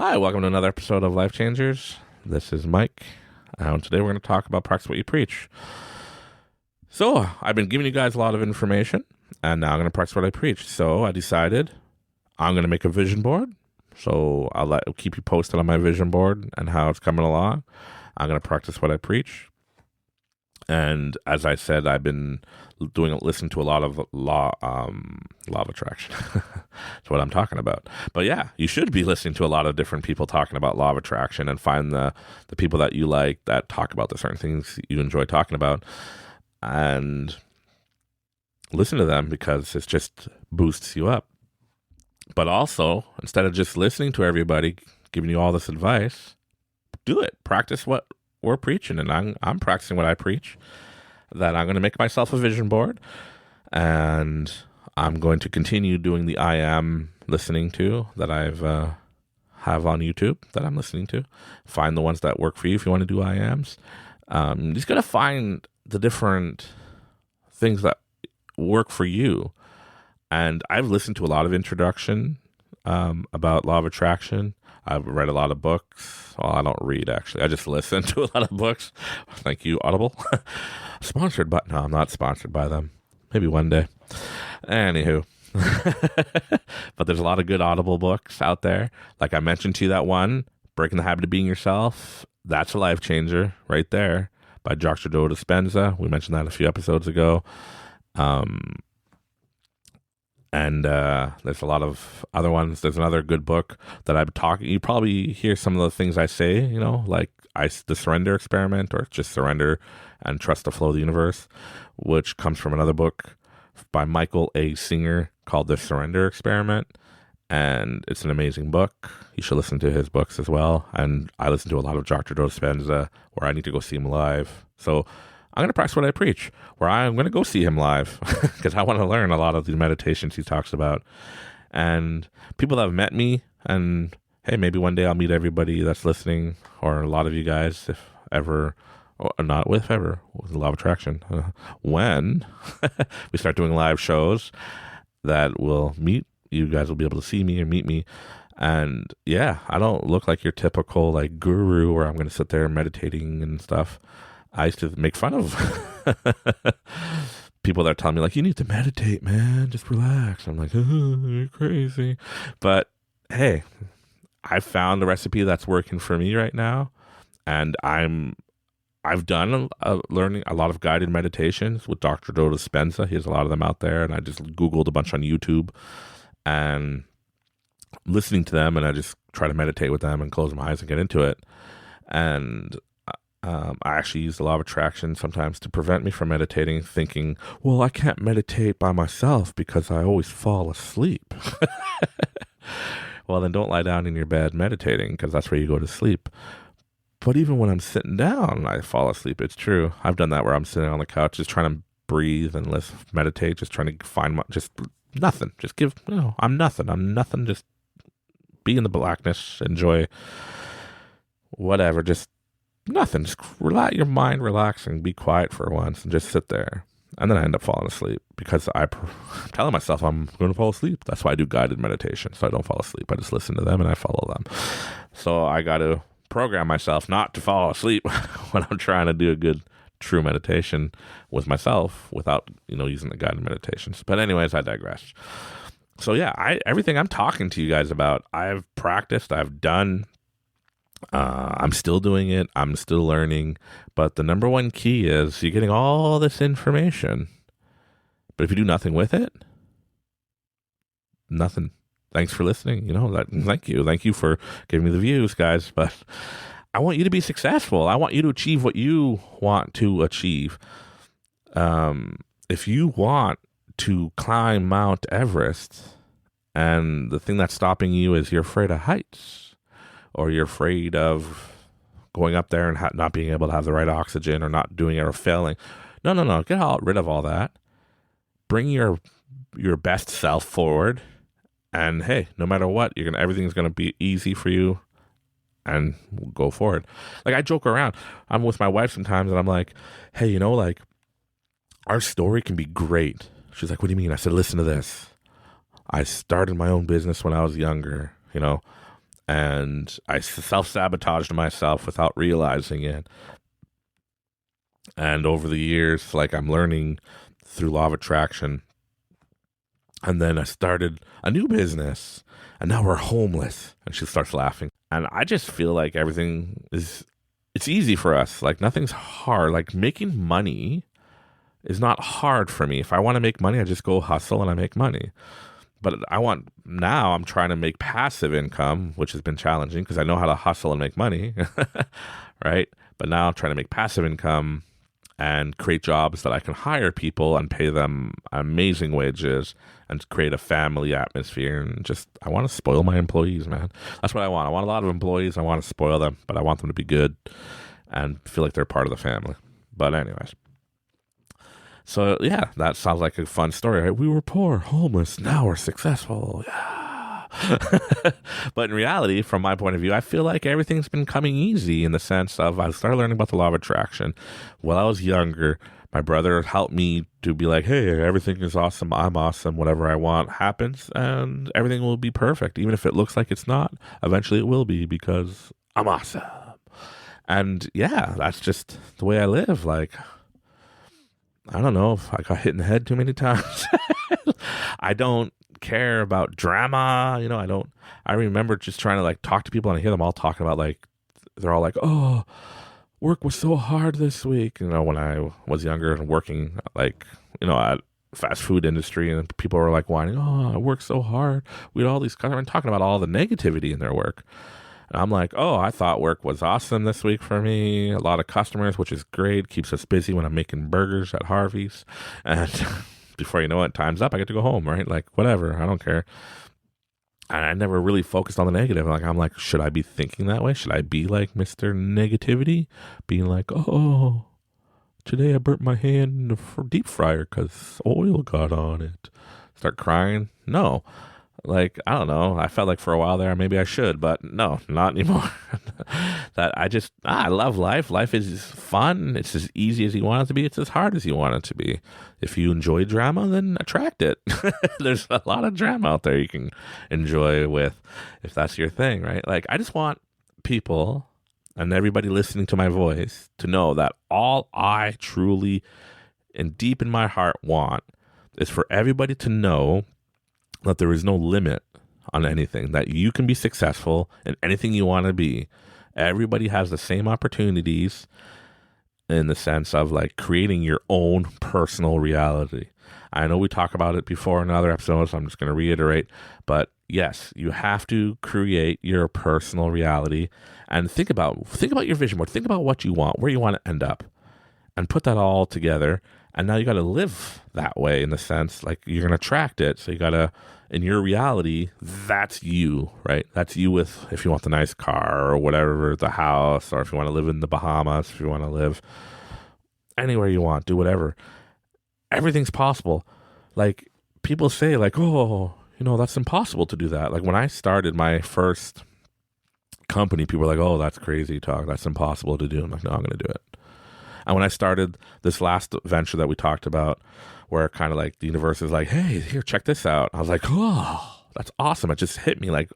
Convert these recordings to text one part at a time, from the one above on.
Hi, welcome to another episode of Life Changers. This is Mike, and today we're going to talk about practice what you preach. So, I've been giving you guys a lot of information, and now I'm going to practice what I preach. So, I decided I'm going to make a vision board. So, I'll keep you posted on my vision board and how it's coming along. I'm going to practice what I preach. And as I said, I've been listening to a lot of law of attraction. That's what I'm talking about. But yeah, you should be listening to a lot of different people talking about law of attraction and find the people that you like that talk about the certain things you enjoy talking about and listen to them because it just boosts you up. But also, instead of just listening to everybody giving you all this advice, do it. Practice what we're preaching, and I'm practicing what I preach. That I'm going to make myself a vision board, and I'm going to continue doing the I am listening to that I've have on YouTube that I'm listening to. Find the ones that work for you if you want to do I ams. Just got to find the different things that work for you. And I've listened to a lot of introduction about law of attraction. I've read a lot of books. Well, I don't read, actually. I just listen to a lot of books. Thank you, Audible. Sponsored, but no, I'm not sponsored by them. Maybe one day. Anywho. But there's a lot of good Audible books out there. Like I mentioned to you, that one, Breaking the Habit of Being Yourself. That's a life changer right there by Dr. Joe Dispenza. We mentioned that a few episodes ago. And there's a lot of other ones. There's another good book that I'm talking. You probably hear some of the things I say, like the Surrender Experiment, or just surrender and trust the flow of the universe, which comes from another book by Michael A. Singer called The Surrender Experiment. And it's an amazing book. You should listen to his books as well. And I listen to a lot of Dr. Joe Dispenza, where I need to go see him live. So I'm going to practice what I preach, where I'm going to go see him live because I want to learn a lot of the meditations he talks about. And people that have met me, and hey, maybe one day I'll meet everybody that's listening, or a lot of you guys, if ever, or not with ever, with law of attraction, when we start doing live shows that will meet, you guys will be able to see me or meet me. And yeah, I don't look like your typical like guru where I'm going to sit there meditating and stuff. I used to make fun of people that are telling me, like, you need to meditate, man. Just relax. I'm like, oh, you're crazy. But hey, I found the recipe that's working for me right now. And I've done learning a lot of guided meditations with Dr. Joe Dispenza. He has a lot of them out there. And I just Googled a bunch on YouTube and listening to them. And I just try to meditate with them and close my eyes and get into it. And I actually use the law of attraction sometimes to prevent me from meditating, thinking, well, I can't meditate by myself because I always fall asleep. Well, then don't lie down in your bed meditating, because that's where you go to sleep. But even when I'm sitting down, I fall asleep. It's true. I've done that where I'm sitting on the couch just trying to breathe and meditate, just trying to find just nothing. Just I'm nothing. Just be in the blackness, enjoy whatever, just nothing. Just let your mind relax and be quiet for once and just sit there. And then I end up falling asleep because I'm telling myself I'm going to fall asleep. That's why I do guided meditation, so I don't fall asleep. I just listen to them and I follow them. So I got to program myself not to fall asleep when I'm trying to do a good, true meditation with myself without, using the guided meditations. But anyways, I digress. So yeah, everything I'm talking to you guys about, I've practiced, I've done. I'm still doing it. I'm still learning. But the number one key is you're getting all this information. But if you do nothing with it, nothing. Thanks for listening. Thank you. Thank you for giving me the views, guys. But I want you to be successful. I want you to achieve what you want to achieve. If you want to climb Mount Everest, and the thing that's stopping you is you're afraid of heights, or you're afraid of going up there and not being able to have the right oxygen, or not doing it, or failing. No. Get rid of all that. Bring your best self forward. And hey, no matter what, everything's going to be easy for you, and we'll go forward. Like I joke around. I'm with my wife sometimes and I'm like, hey, our story can be great. She's like, what do you mean? I said, listen to this. I started my own business when I was younger, and I self-sabotaged myself without realizing it. And over the years, like, I'm learning through law of attraction. And then I started a new business, and now we're homeless. And she starts laughing. And I just feel like it's easy for us. Like, nothing's hard. Like, making money is not hard for me. If I want to make money, I just go hustle and I make money. But I'm trying to make passive income, which has been challenging because I know how to hustle and make money, right? But now I'm trying to make passive income and create jobs that I can hire people and pay them amazing wages and create a family atmosphere. And just, I want to spoil my employees, man. That's what I want. I want a lot of employees. I want to spoil them, but I want them to be good and feel like they're part of the family. But anyways. So yeah, that sounds like a fun story, right? We were poor, homeless, now we're successful. Yeah. But in reality, from my point of view, I feel like everything's been coming easy in the sense of I started learning about the law of attraction while I was younger. My brother helped me to be like, hey, everything is awesome. I'm awesome. Whatever I want happens and everything will be perfect. Even if it looks like it's not, eventually it will be because I'm awesome. And yeah, that's just the way I live. Like, I don't know if I got hit in the head too many times. I don't care about drama. I remember just trying to like talk to people and I hear them all talking about like, they're all like, oh, work was so hard this week. When I was younger and working like, at fast food industry and people were like whining, oh, I work so hard. We had all these customers talking about all the negativity in their work. And I'm like, oh, I thought work was awesome this week for me. A lot of customers, which is great. Keeps us busy when I'm making burgers at Harvey's. And before you know it, time's up. I get to go home, right? Like, whatever. I don't care. And I never really focused on the negative. Like, I'm like, should I be thinking that way? Should I be like Mr. Negativity? Being like, oh, today I burnt my hand in the deep fryer because oil got on it. Start crying? No. Like, I don't know. I felt like for a while there, maybe I should, but no, not anymore. I love life. Life is fun. It's as easy as you want it to be. It's as hard as you want it to be. If you enjoy drama, then attract it. There's a lot of drama out there you can enjoy with, if that's your thing, right? Like, I just want people and everybody listening to my voice to know that all I truly and deep in my heart want is for everybody to know that there is no limit on anything, that you can be successful in anything you want to be. Everybody has the same opportunities in the sense of like creating your own personal reality. I know we talk about it before in other episodes, so I'm just going to reiterate, but yes, you have to create your personal reality and think about your vision board. Think about what you want, where you want to end up, and put that all together. And now you got to live that way in the sense like you're going to attract it. So you got to, in your reality, that's you, right? That's you with, if you want the nice car or whatever, the house, or if you want to live in the Bahamas, if you want to live anywhere you want, do whatever. Everything's possible. Like people say like, oh, that's impossible to do that. Like when I started my first company, people were like, oh, that's crazy talk. That's impossible to do. I'm like, no, I'm going to do it. And when I started this last venture that we talked about, where kind of like the universe is like, hey, here, check this out. I was like, oh, that's awesome. It just hit me like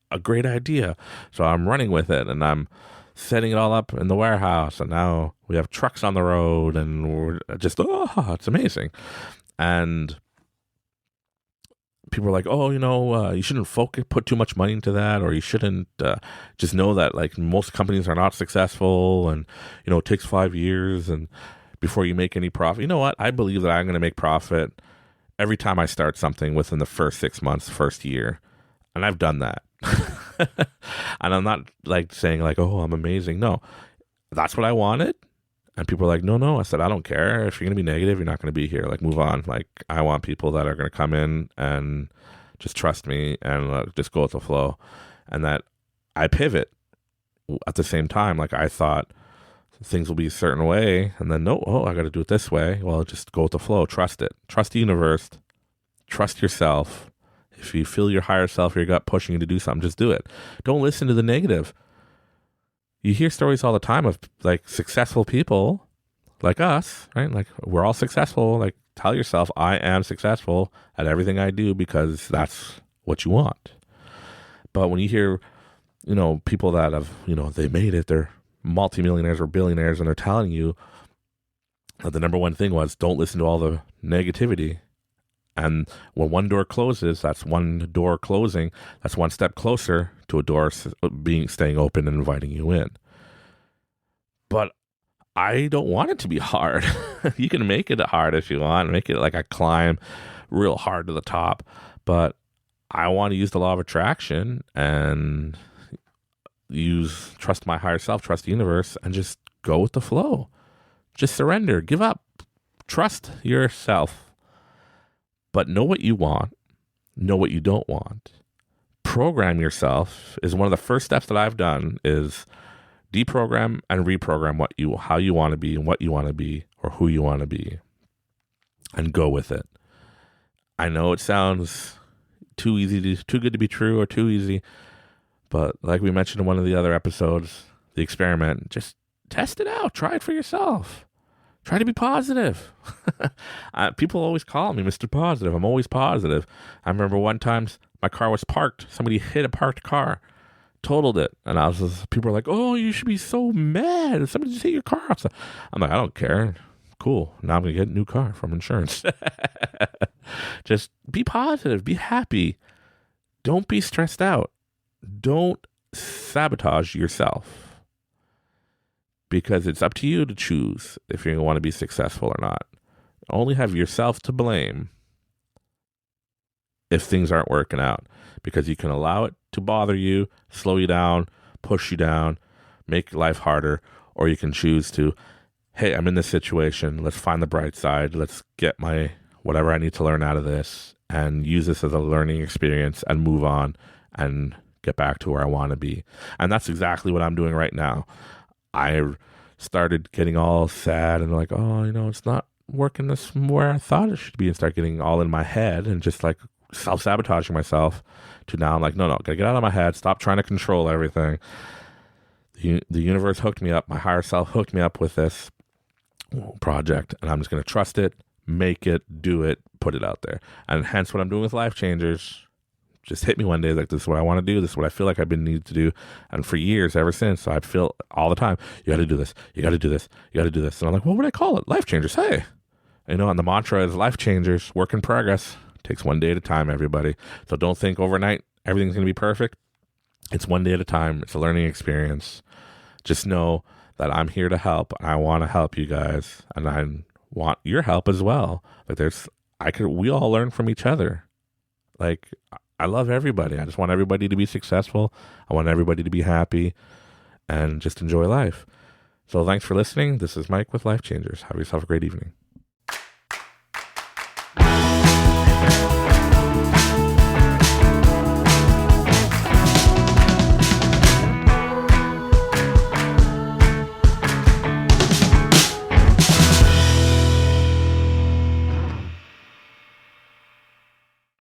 a great idea. So I'm running with it and I'm setting it all up in the warehouse. And now we have trucks on the road and we're just, it's amazing. And people are like, oh, you shouldn't put too much money into that, or you shouldn't just know that like most companies are not successful and, it takes 5 years and before you make any profit. You know what? I believe that I'm going to make profit every time I start something within the first 6 months, first year. And I've done that. And I'm not like saying like, oh, I'm amazing. No, that's what I wanted. And people are like, no. I said, I don't care. If you're going to be negative, you're not going to be here. Like, move on. Like, I want people that are going to come in and just trust me and just go with the flow. And that I pivot at the same time. Like, I thought things will be a certain way. And then, I got to do it this way. Well, just go with the flow. Trust it. Trust the universe. Trust yourself. If you feel your higher self, your gut pushing you to do something, just do it. Don't listen to the negative. You hear stories all the time of like successful people like us, right? Like we're all successful. Like tell yourself, I am successful at everything I do because that's what you want. But when you hear people that have, they made it, they're multimillionaires or billionaires, and they're telling you that the number one thing was don't listen to all the negativity. And when one door closes, that's one door closing. That's one step closer to a door staying open and inviting you in. But I don't want it to be hard. You can make it hard if you want, make it like a climb real hard to the top. But I want to use the law of attraction and trust my higher self, trust the universe, and just go with the flow. Just surrender, give up, trust yourself. But know what you want, know what you don't want. Program yourself is one of the first steps that I've done, is deprogram and reprogram how you want to be and what you want to be or who you want to be, and go with it. I know it sounds too good to be true, or too easy, but like we mentioned in one of the other episodes, the experiment, just test it out, try it for yourself. Try to be positive. People always call me Mr. Positive. I'm always positive. I remember one time my car was parked. Somebody hit a parked car, totaled it. And people were like, oh, you should be so mad. Somebody just hit your car off. So I'm like, I don't care. Cool. Now I'm going to get a new car from insurance. Just be positive. Be happy. Don't be stressed out. Don't sabotage yourself. Because it's up to you to choose if you're going to want to be successful or not. Only have yourself to blame if things aren't working out. Because you can allow it to bother you, slow you down, push you down, make life harder. Or you can choose to, hey, I'm in this situation. Let's find the bright side. Let's get whatever I need to learn out of this and use this as a learning experience and move on and get back to where I want to be. And that's exactly what I'm doing right now. I started getting all sad and like, oh, it's not working where I thought it should be, and start getting all in my head and just like self-sabotaging myself, to now I'm like, no, gotta get out of my head, stop trying to control everything. The universe hooked me up, my higher self hooked me up with this project, and I'm just going to trust it, make it, do it, put it out there. And hence what I'm doing with Life Changers. Just hit me one day like, this is what I want to do. This is what I feel like I've been needed to do. And for years, ever since, so I'd feel all the time, you got to do this. You got to do this. You got to do this. And I'm like, what would I call it? Life Changers. Hey. And the mantra is Life Changers, work in progress. Takes one day at a time, everybody. So don't think overnight everything's going to be perfect. It's one day at a time. It's a learning experience. Just know that I'm here to help. I want to help you guys. And I want your help as well. Like we all learn from each other. Like, I love everybody. I just want everybody to be successful. I want everybody to be happy and just enjoy life. So thanks for listening. This is Mike with Life Changers. Have yourself a great evening.